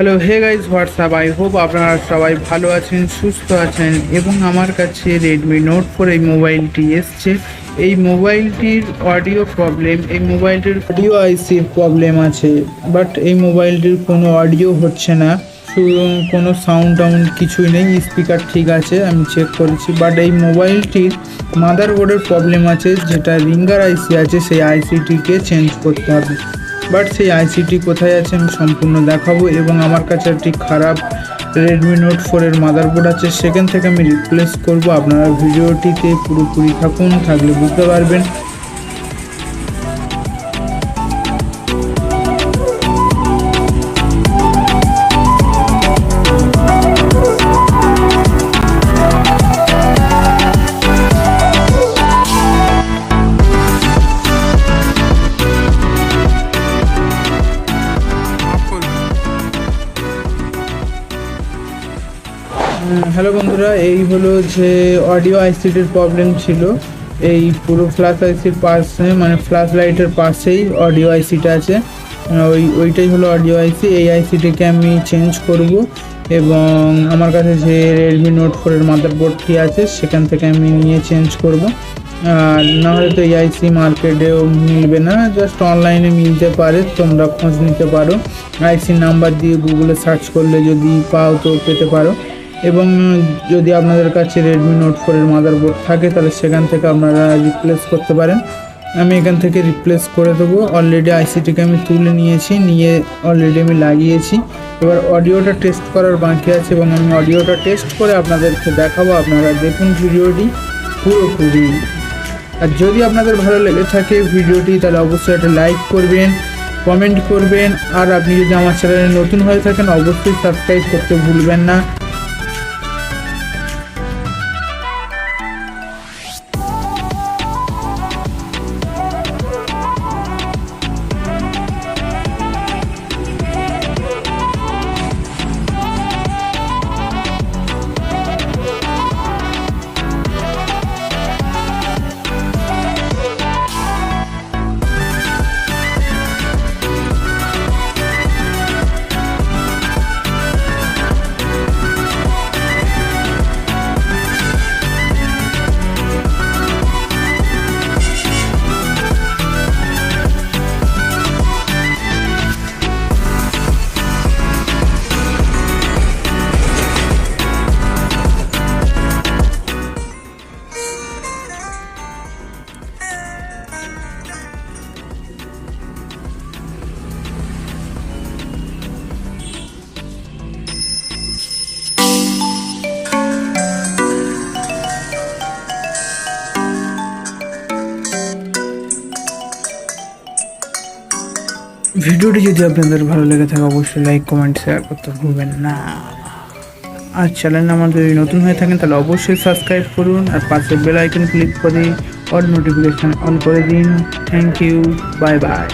Hello hey guys what's up, I hope আপনারা সবাই ভালো আছেন, সুস্থ আছেন। এবং আমার কাছে রেডমি নোট 4 এই মোবাইলটি এসছে। এই মোবাইলটির অডিও প্রবলেম, এই মোবাইলটির অডিও আইসির প্রবলেম আছে, বাট এই মোবাইলটির কোনো অডিও হচ্ছে না, কোনো সাউন্ড কিছুই নেই। স্পিকার ঠিক আছে, আমি চেক করেছি, বাট এই মোবাইলটির মাদারবোর্ডের প্রবলেম আছে, যেটা রিঙ্গার আইসি আছে, সেই আইসিটিকে চেঞ্জ করতে হবে। বাট সেই আইসিটি কোথায় আছে আমি সম্পূর্ণ দেখাবো। এবং আমার কাছে একটি খারাপ রেডমি নোট 4 এর মাদারবোর্ড আছে, সেখান থেকে আমি রিপ্লেস করব। আপনারা ভিডিওটিতে পুরোপুরি থাকলে বুঝতে পারবেন। হ্যালো বন্ধুরা, এই হলো যে অডিও আইসিটির প্রবলেম ছিল। এই পুরো ফ্ল্যাশ আইসির পাশে, মানে ফ্ল্যাশ লাইটের পাশেই অডিও আইসিটা আছে। ওইটাই হলো অডিও আইসি। এই আইসিটিকে আমি চেঞ্জ করব এবং আমার কাছে যে রেডমি নোট 4 এর মাদারবোর্ডটি আছে সেখান থেকে আমি নিয়ে চেঞ্জ করব। আর নাহলে তো এই আইসি মার্কেটেও মিলবে না, জাস্ট অনলাইনে মিলতে পারে, তোমরা খোঁজ নিতে পারো। আইসি নাম্বার দিয়ে গুগলে সার্চ করলে যদি পাও তো পেতে পারো। এবং যদি আপনাদের কাছে রেডমি নোট 4 এর মাদারবোর্ড থাকে তাহলে সেখান থেকে আপনারা রিপ্লেস করতে পারেন। আমি এখান থেকে রিপ্লেস করে দেবো। অলরেডি আইসিটিকে আমি তুলে নিয়ে অলরেডি আমি লাগিয়েছি। এবার অডিওটা টেস্ট করার বাকি আছে এবং আমি অডিওটা টেস্ট করে আপনাদেরকে দেখাবো। আপনারা দেখুন ভিডিওটি পুরোপুরি। আর যদি আপনাদের ভালো লেগে থাকে ভিডিওটি তাহলে অবশ্যই একটা লাইক করবেন, কমেন্ট করবেন। আর আপনি যদি আমার চ্যানেলে নতুন হয়ে থাকেন অবশ্যই সাবস্ক্রাইব করতে ভুলবেন না। ভিডিওটি যদি আপনাদের ভালো লেগে থাকে অবশ্যই লাইক, কমেন্ট, শেয়ার করতে ভুলবেন না। আর চ্যানেলে আমাদের যদি নতুন হয়ে থাকেন তাহলে অবশ্যই সাবস্ক্রাইব করুন আর পাশে বেল আইকন ক্লিক করে অল নোটিফিকেশান অন করে দিন। Thank you, bye by.